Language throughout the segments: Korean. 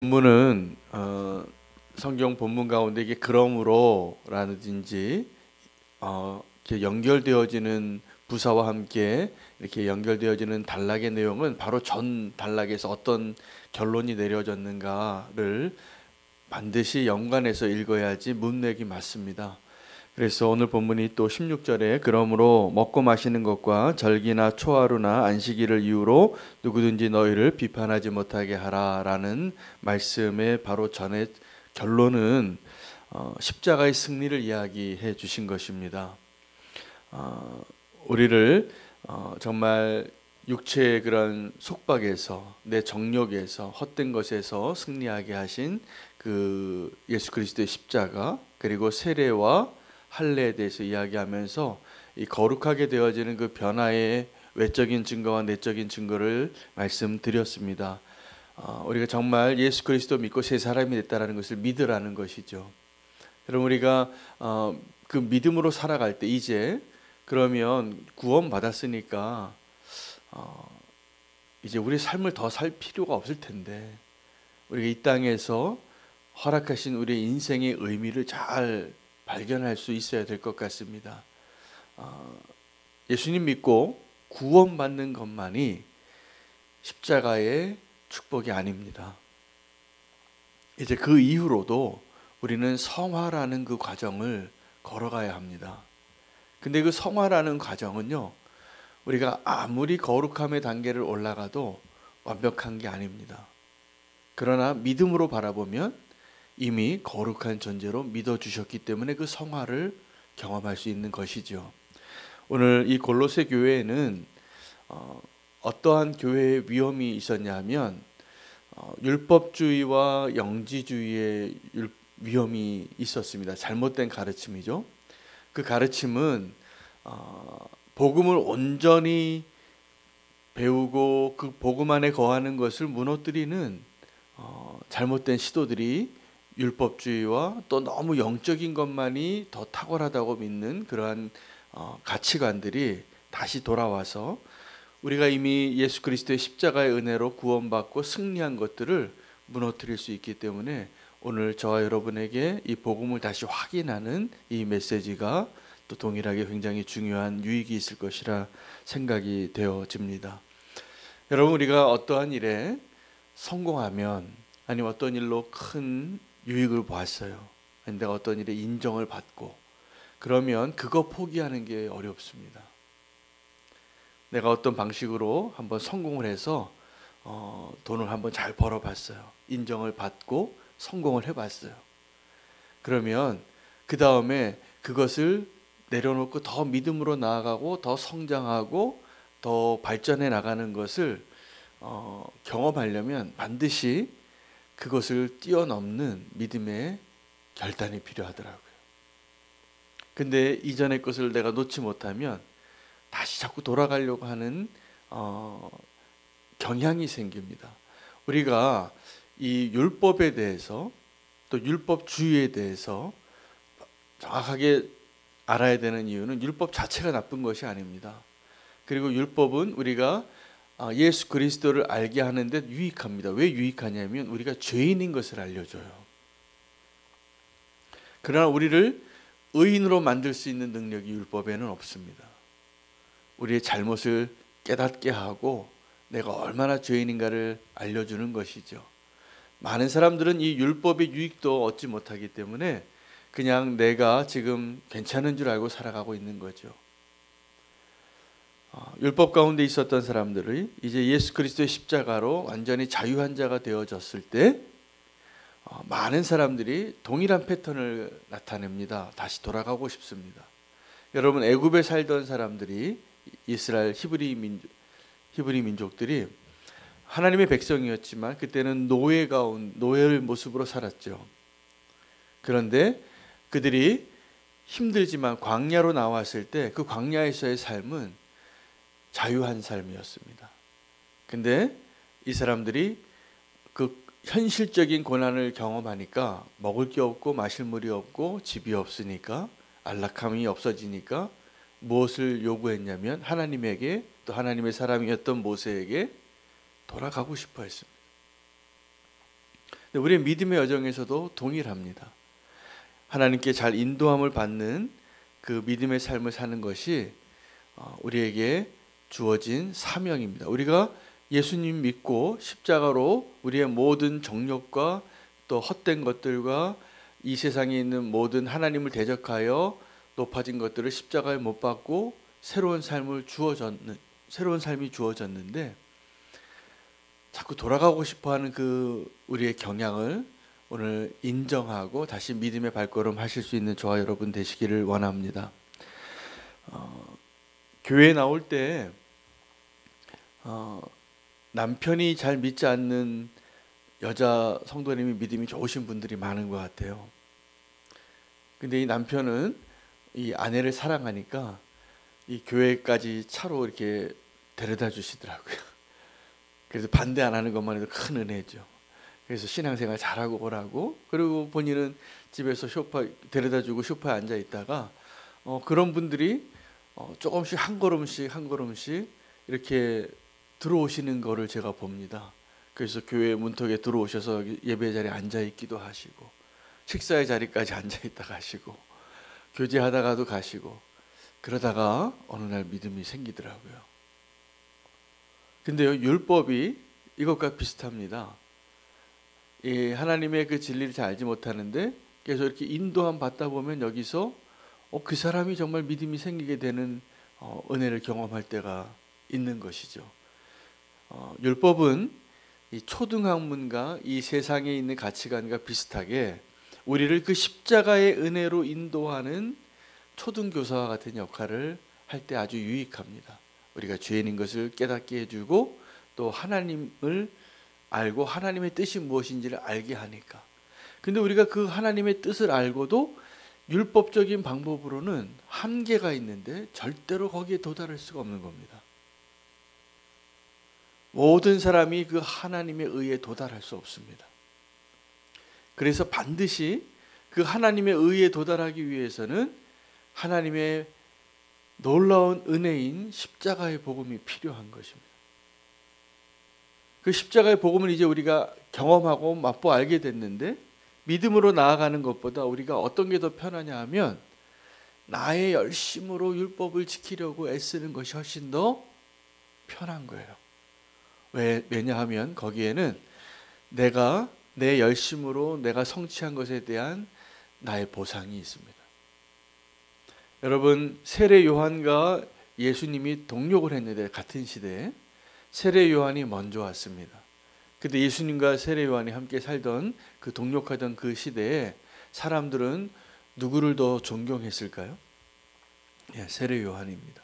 본문은 성경 본문 가운데 이게 그러므로라든지 이렇게 연결되어지는 부사와 함께 이렇게 연결되어지는 단락의 내용은 바로 전 단락에서 어떤 결론이 내려졌는가를 반드시 연관해서 읽어야지 문맥이 맞습니다. 그래서 오늘 본문이 또 16절에 그러므로 먹고 마시는 것과 절기나 초하루나 안식일을 이유로 누구든지 너희를 비판하지 못하게 하라라는 말씀의 바로 전에 결론은 십자가의 승리를 이야기해 주신 것입니다. 우리를 정말 육체의 그런 속박에서 내 정욕에서 헛된 것에서 승리하게 하신 그 예수 그리스도의 십자가, 그리고 세례와 할례에 대해서 이야기하면서 이 거룩하게 되어지는 그 변화의 외적인 증거와 내적인 증거를 말씀드렸습니다. 우리가 정말 예수 그리스도 믿고 새 사람이 됐다는 것을 믿으라는 것이죠. 여러분, 우리가 그 믿음으로 살아갈 때 이제 그러면 구원 받았으니까 이제 우리 삶을 더 살 필요가 없을 텐데, 우리가 이 땅에서 허락하신 우리의 인생의 의미를 잘 발견할 수 있어야 될 것 같습니다. 예수님 믿고 구원받는 것만이 십자가의 축복이 아닙니다. 이제 그 이후로도 우리는 성화라는 그 과정을 걸어가야 합니다. 근데 그 성화라는 과정은요, 우리가 아무리 거룩함의 단계를 올라가도 완벽한 게 아닙니다. 그러나 믿음으로 바라보면 이미 거룩한 존재로 믿어주셨기 때문에 그 성화를 경험할 수 있는 것이죠. 오늘 이 골로새 교회에는 어떠한 교회의 위험이 있었냐 하면 율법주의와 영지주의의 위험이 있었습니다. 잘못된 가르침이죠. 그 가르침은 복음을 온전히 배우고 그 복음 안에 거하는 것을 무너뜨리는 잘못된 시도들이 율법주의와 또 너무 영적인 것만이 더 탁월하다고 믿는 그러한 가치관들이 다시 돌아와서 우리가 이미 예수 그리스도의 십자가의 은혜로 구원받고 승리한 것들을 무너뜨릴 수 있기 때문에 오늘 저와 여러분에게 이 복음을 다시 확인하는 이 메시지가 또 동일하게 굉장히 중요한 유익이 있을 것이라 생각이 되어집니다. 여러분, 우리가 어떠한 일에 성공하면, 아니면 어떤 일로 큰 유익을 보았어요, 아니 내가 어떤 일에 인정을 받고, 그러면 그거 포기하는 게 어렵습니다. 내가 어떤 방식으로 한번 성공을 해서 돈을 한번 잘 벌어봤어요. 인정을 받고 성공을 해봤어요. 그러면 그 다음에 그것을 내려놓고 더 믿음으로 나아가고 더 성장하고 더 발전해 나가는 것을 경험하려면 반드시 그것을 뛰어넘는 믿음의 결단이 필요하더라고요. 근데 이전의 것을 내가 놓지 못하면 다시 자꾸 돌아가려고 하는 경향이 생깁니다. 우리가 이 율법에 대해서 또 율법주의에 대해서 정확하게 알아야 되는 이유는 율법 자체가 나쁜 것이 아닙니다. 그리고 율법은 우리가 예수 그리스도를 알게 하는 데 유익합니다. 왜 유익하냐면 우리가 죄인인 것을 알려줘요. 그러나 우리를 의인으로 만들 수 있는 능력이 율법에는 없습니다. 우리의 잘못을 깨닫게 하고 내가 얼마나 죄인인가를 알려주는 것이죠. 많은 사람들은 이 율법의 유익도 얻지 못하기 때문에 그냥 내가 지금 괜찮은 줄 알고 살아가고 있는 거죠. 율법 가운데 있었던 사람들이 이제 예수 그리스도의 십자가로 완전히 자유한 자가 되어졌을 때 많은 사람들이 동일한 패턴을 나타냅니다. 다시 돌아가고 싶습니다. 여러분, 애굽에 살던 사람들이, 이스라엘 히브리 민족들이 하나님의 백성이었지만 그때는 노예의 모습으로 살았죠. 그런데 그들이 힘들지만 광야로 나왔을 때 그 광야에서의 삶은 자유한 삶이었습니다. 근데 이 사람들이 그 현실적인 고난을 경험하니까 먹을 게 없고 마실 물이 없고 집이 없으니까, 안락함이 없어지니까 무엇을 요구했냐면 하나님에게, 또 하나님의 사람이었던 모세에게 돌아가고 싶어 했습니다. 우리의 믿음의 여정에서도 동일합니다. 하나님께 잘 인도함을 받는 그 믿음의 삶을 사는 것이 우리에게 주어진 사명입니다. 우리가 예수님 믿고 십자가로 우리의 모든 정욕과 또 헛된 것들과 이 세상에 있는 모든 하나님을 대적하여 높아진 것들을 십자가에 못 박고 새로운 삶이 주어졌는데 자꾸 돌아가고 싶어하는 그 우리의 경향을 오늘 인정하고 다시 믿음의 발걸음 하실 수 있는 저와 여러분 되시기를 원합니다. 교회에 나올 때 남편이 잘 믿지 않는 여자 성도님이 믿음이 좋으신 분들이 많은 것 같아요. 근데 이 남편은 이 아내를 사랑하니까 이 교회까지 차로 이렇게 데려다 주시더라고요. 그래서 반대 안 하는 것만 해도 큰 은혜죠. 그래서 신앙생활 잘하고 오라고. 그리고 본인은 집에서 소파 데려다 주고 소파에 앉아 있다가 그런 분들이 조금씩 한 걸음씩 이렇게 들어오시는 거를 제가 봅니다. 그래서 교회 문턱에 들어오셔서 예배 자리에 앉아 있기도 하시고 식사의 자리까지 앉아 있다 가시고 교제하다가도 가시고 그러다가 어느 날 믿음이 생기더라고요. 근데요, 율법이 이것과 비슷합니다. 이 하나님의 그 진리를 잘 알지 못하는데 계속 이렇게 인도함 받다 보면 여기서 그 사람이 정말 믿음이 생기게 되는 은혜를 경험할 때가 있는 것이죠. 율법은 이 초등학문과 이 세상에 있는 가치관과 비슷하게 우리를 그 십자가의 은혜로 인도하는 초등교사와 같은 역할을 할 때 아주 유익합니다. 우리가 죄인인 것을 깨닫게 해주고 또 하나님을 알고 하나님의 뜻이 무엇인지를 알게 하니까. 근데 우리가 그 하나님의 뜻을 알고도 율법적인 방법으로는 한계가 있는데 절대로 거기에 도달할 수가 없는 겁니다. 모든 사람이 그 하나님의 의에 도달할 수 없습니다. 그래서 반드시 그 하나님의 의에 도달하기 위해서는 하나님의 놀라운 은혜인 십자가의 복음이 필요한 것입니다. 그 십자가의 복음을 이제 우리가 경험하고 맛보 알게 됐는데 믿음으로 나아가는 것보다 우리가 어떤 게 더 편하냐 하면 나의 열심으로 율법을 지키려고 애쓰는 것이 훨씬 더 편한 거예요. 왜냐하면 거기에는 내가 내 열심으로 내가 성취한 것에 대한 나의 보상이 있습니다. 여러분, 세례 요한과 예수님이 동력을 했는데 같은 시대에 세례 요한이 먼저 왔습니다. 근데 예수님과 세례 요한이 함께 살던 그 동력하던 그 시대에 사람들은 누구를 더 존경했을까요? 세례 요한입니다.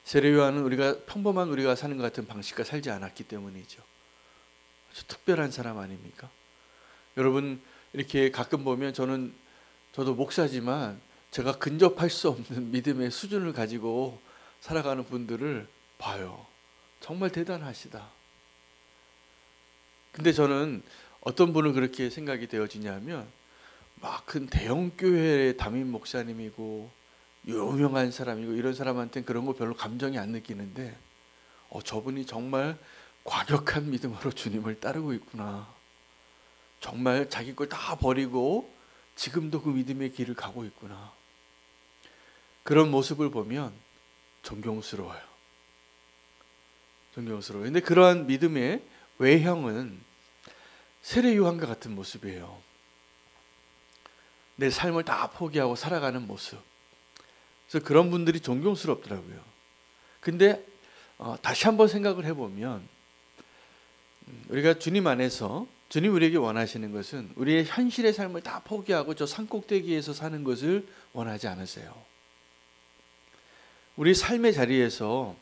세례 요한은 평범한 우리가 사는 것 같은 방식과 살지 않았기 때문이죠. 아주 특별한 사람 아닙니까? 여러분, 이렇게 가끔 보면 저도 목사지만 제가 근접할 수 없는 믿음의 수준을 가지고 살아가는 분들을 봐요. 정말 대단하시다. 근데 저는 어떤 분은 그렇게 생각이 되어지냐면 막 큰 대형 교회의 담임 목사님이고 유명한 사람이고 이런 사람한테는 그런 거 별로 감정이 안 느끼는데 저분이 정말 과격한 믿음으로 주님을 따르고 있구나. 정말 자기 걸 다 버리고 지금도 그 믿음의 길을 가고 있구나. 그런 모습을 보면 존경스러워요. 근데 그러한 믿음의 외형은 세례 요한과 같은 모습이에요. 내 삶을 다 포기하고 살아가는 모습. 그래서 그런 분들이 존경스럽더라고요. 근데 다시 한번 생각을 해보면 우리가 주님 안에서 주님 우리에게 원하시는 것은 우리의 현실의 삶을 다 포기하고 저 산꼭대기에서 사는 것을 원하지 않으세요. 우리 삶의 자리에서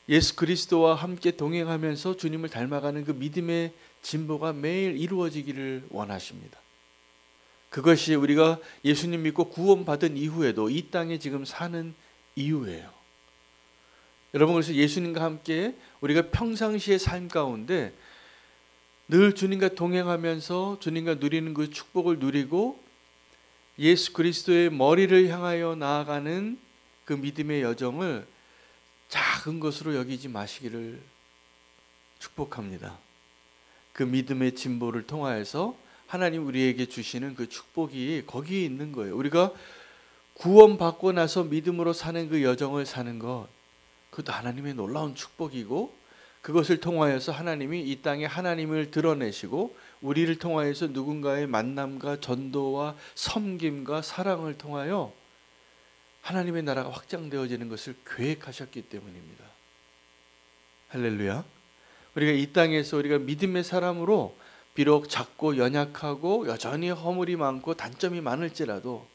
예수 그리스도와 함께 동행하면서 주님을 닮아가는 그 믿음의 진보가 매일 이루어지기를 원하십니다. 그것이 우리가 예수님 믿고 구원받은 이후에도 이 땅에 지금 사는 이유예요. 여러분, 그래서 예수님과 함께 우리가 평상시의 삶 가운데 늘 주님과 동행하면서 주님과 누리는 그 축복을 누리고 예수 그리스도의 머리를 향하여 나아가는 그 믿음의 여정을 작은 것으로 여기지 마시기를 축복합니다. 그 믿음의 진보를 통하여서 하나님 우리에게 주시는 그 축복이 거기에 있는 거예요. 우리가 구원받고 나서 믿음으로 사는 그 여정을 사는 것, 그것도 하나님의 놀라운 축복이고, 그것을 통하여서 하나님이 이 땅에 하나님을 드러내시고 우리를 통하여서 누군가의 만남과 전도와 섬김과 사랑을 통하여 하나님의 나라가 확장되어지는 것을 계획하셨기 때문입니다. 할렐루야. 우리가 이 땅에서 우리가 믿음의 사람으로 비록 작고 연약하고 여전히 허물이 많고 단점이 많을지라도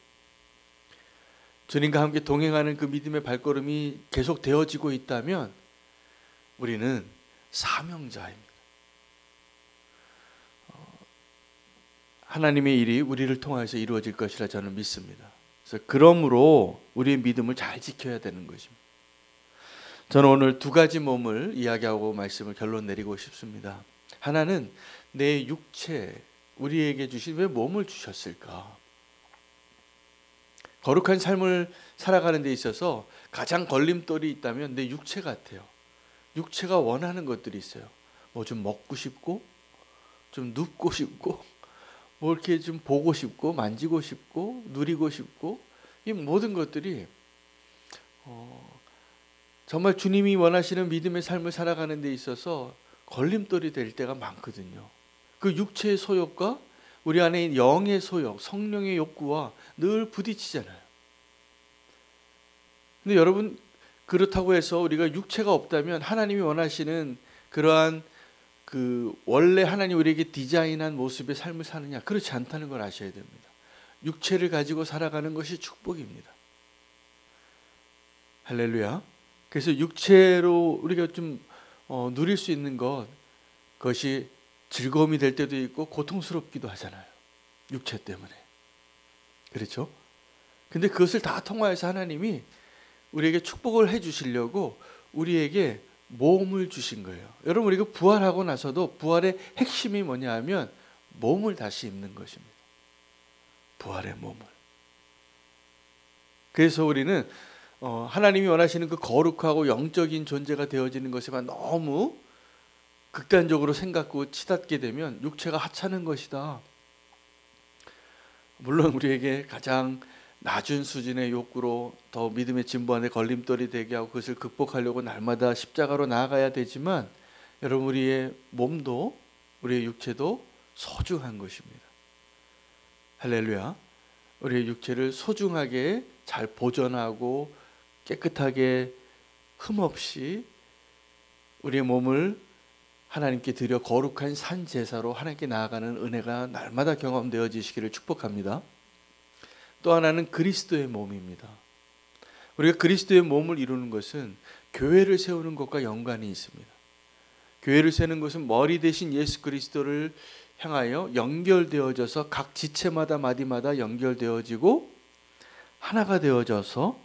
주님과 함께 동행하는 그 믿음의 발걸음이 계속 되어지고 있다면 우리는 사명자입니다. 하나님의 일이 우리를 통해서 이루어질 것이라 저는 믿습니다. 그래서 그러므로 우리의 믿음을 잘 지켜야 되는 것입니다. 저는 오늘 두 가지 몸을 이야기하고 말씀을 결론 내리고 싶습니다. 하나는 내 육체, 우리에게 주신 왜 몸을 주셨을까? 거룩한 삶을 살아가는 데 있어서 가장 걸림돌이 있다면 내 육체 같아요. 육체가 원하는 것들이 있어요. 뭐 좀 먹고 싶고, 좀 눕고 싶고, 뭐 이렇게 좀 보고 싶고, 만지고 싶고, 누리고 싶고, 이 모든 것들이 정말 주님이 원하시는 믿음의 삶을 살아가는 데 있어서 걸림돌이 될 때가 많거든요. 그 육체의 소욕과 우리 안에 있는 영의 소욕, 성령의 욕구와 늘 부딪히잖아요. 근데 여러분, 그렇다고 해서 우리가 육체가 없다면 하나님이 원하시는 그러한 그 원래 하나님 우리에게 디자인한 모습의 삶을 사느냐? 그렇지 않다는 걸 아셔야 됩니다. 육체를 가지고 살아가는 것이 축복입니다. 할렐루야. 그래서 육체로 우리가 좀 누릴 수 있는 그것이 즐거움이 될 때도 있고 고통스럽기도 하잖아요. 육체 때문에. 그렇죠? 근데 그것을 다 통하여서 하나님이 우리에게 축복을 해 주시려고 우리에게 몸을 주신 거예요. 여러분, 우리가 부활하고 나서도 부활의 핵심이 뭐냐 하면 몸을 다시 입는 것입니다. 부활의 몸을. 그래서 우리는 하나님이 원하시는 그 거룩하고 영적인 존재가 되어지는 것에만 너무 극단적으로 생각하고 치닫게 되면 육체가 하찮은 것이다. 물론 우리에게 가장 낮은 수준의 욕구로 더 믿음의 진보하는 걸림돌이 되게 하고 그것을 극복하려고 날마다 십자가로 나아가야 되지만 여러분, 우리의 몸도 우리의 육체도 소중한 것입니다. 할렐루야. 우리의 육체를 소중하게 잘 보존하고 깨끗하게 흠없이 우리의 몸을 하나님께 드려 거룩한 산 제사로 하나님께 나아가는 은혜가 날마다 경험되어지시기를 축복합니다. 또 하나는 그리스도의 몸입니다. 우리가 그리스도의 몸을 이루는 것은 교회를 세우는 것과 연관이 있습니다. 교회를 세우는 것은 머리 대신 예수 그리스도를 향하여 연결되어져서 각 지체마다 마디마다 연결되어지고 하나가 되어져서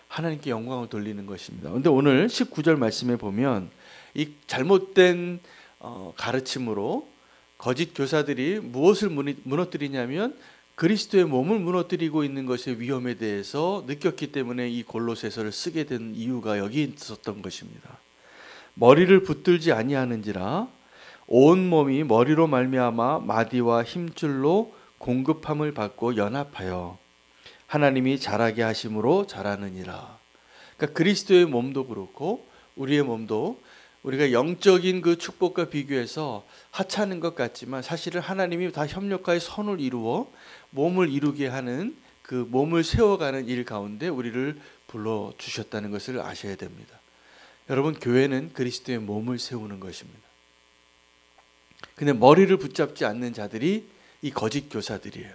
하나님께 영광을 돌리는 것입니다. 그런데 오늘 19절 말씀에 보면 이 잘못된 가르침으로 거짓 교사들이 무엇을 무너뜨리냐면 그리스도의 몸을 무너뜨리고 있는 것의 위험에 대해서 느꼈기 때문에 이 골로새서를 쓰게 된 이유가 여기 있었던 것입니다. 머리를 붙들지 아니하는지라 온 몸이 머리로 말미암아 마디와 힘줄로 공급함을 받고 연합하여 하나님이 자라게 하심으로 자라느니라. 그러니까 그리스도의 몸도 그렇고 우리의 몸도 우리가 영적인 그 축복과 비교해서 하찮은 것 같지만 사실은 하나님이 다 협력하여 선을 이루어 몸을 이루게 하는 그 몸을 세워가는 일 가운데 우리를 불러주셨다는 것을 아셔야 됩니다. 여러분, 교회는 그리스도의 몸을 세우는 것입니다. 근데 머리를 붙잡지 않는 자들이 이 거짓 교사들이에요.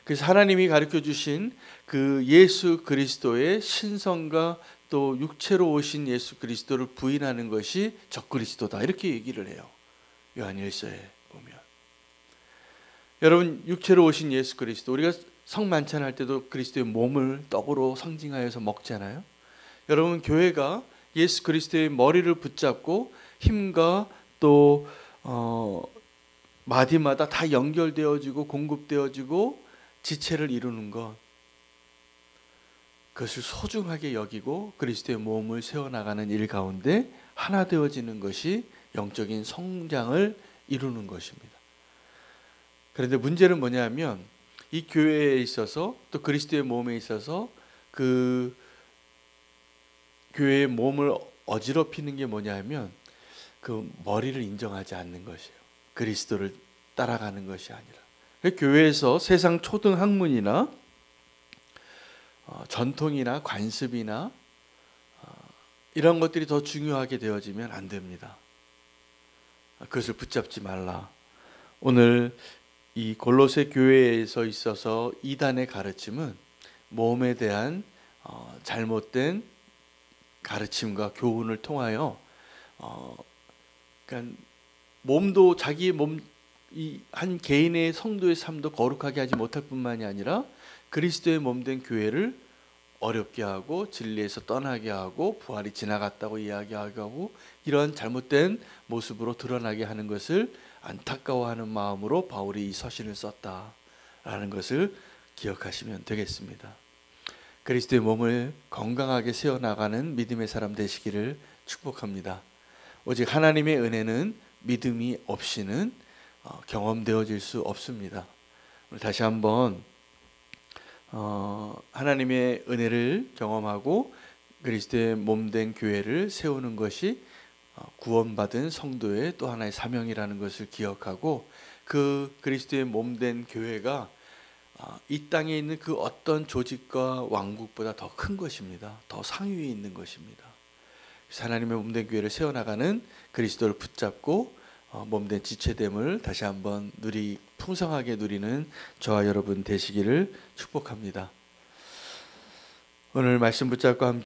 그래서 하나님이 가르쳐 주신 그 예수 그리스도의 신성과 또 육체로 오신 예수 그리스도를 부인하는 것이 적그리스도다, 이렇게 얘기를 해요. 요한일서에 보면. 여러분, 육체로 오신 예수 그리스도, 우리가 성만찬할 때도 그리스도의 몸을 떡으로 상징하여서 먹잖아요. 여러분, 교회가 예수 그리스도의 머리를 붙잡고 힘과 또 마디마다 다 연결되어지고 공급되어지고 지체를 이루는 것, 그것을 소중하게 여기고 그리스도의 몸을 세워나가는 일 가운데 하나 되어지는 것이 영적인 성장을 이루는 것입니다. 그런데 문제는 뭐냐면 이 교회에 있어서 또 그리스도의 몸에 있어서 그 교회의 몸을 어지럽히는 게 뭐냐면 그 머리를 인정하지 않는 것이에요. 그리스도를 따라가는 것이 아니라. 교회에서 세상 초등 학문이나 전통이나 관습이나 이런 것들이 더 중요하게 되어지면 안 됩니다. 그것을 붙잡지 말라. 오늘 이 골로새 교회에서 있어서 이단의 가르침은 몸에 대한 잘못된 가르침과 교훈을 통하여 그러니까 몸도 자기의 몸 이 한 개인의 성도의 삶도 거룩하게 하지 못할 뿐만이 아니라 그리스도의 몸된 교회를 어렵게 하고 진리에서 떠나게 하고 부활이 지나갔다고 이야기하고 이런 잘못된 모습으로 드러나게 하는 것을 안타까워하는 마음으로 바울이 이 서신을 썼다라는 것을 기억하시면 되겠습니다. 그리스도의 몸을 건강하게 세워나가는 믿음의 사람 되시기를 축복합니다. 오직 하나님의 은혜는 믿음이 없이는 경험되어질 수 없습니다. 다시 한번 하나님의 은혜를 경험하고 그리스도의 몸된 교회를 세우는 것이 구원받은 성도의 또 하나의 사명이라는 것을 기억하고 그 그리스도의 몸된 교회가 이 땅에 있는 그 어떤 조직과 왕국보다 더 큰 것입니다. 더 상위에 있는 것입니다. 하나님의 몸된 교회를 세워나가는 그리스도를 붙잡고 몸된 지체됨을 다시 한번 풍성하게 누리는 저와 여러분 되시기를 축복합니다. 오늘 말씀 붙잡고 함께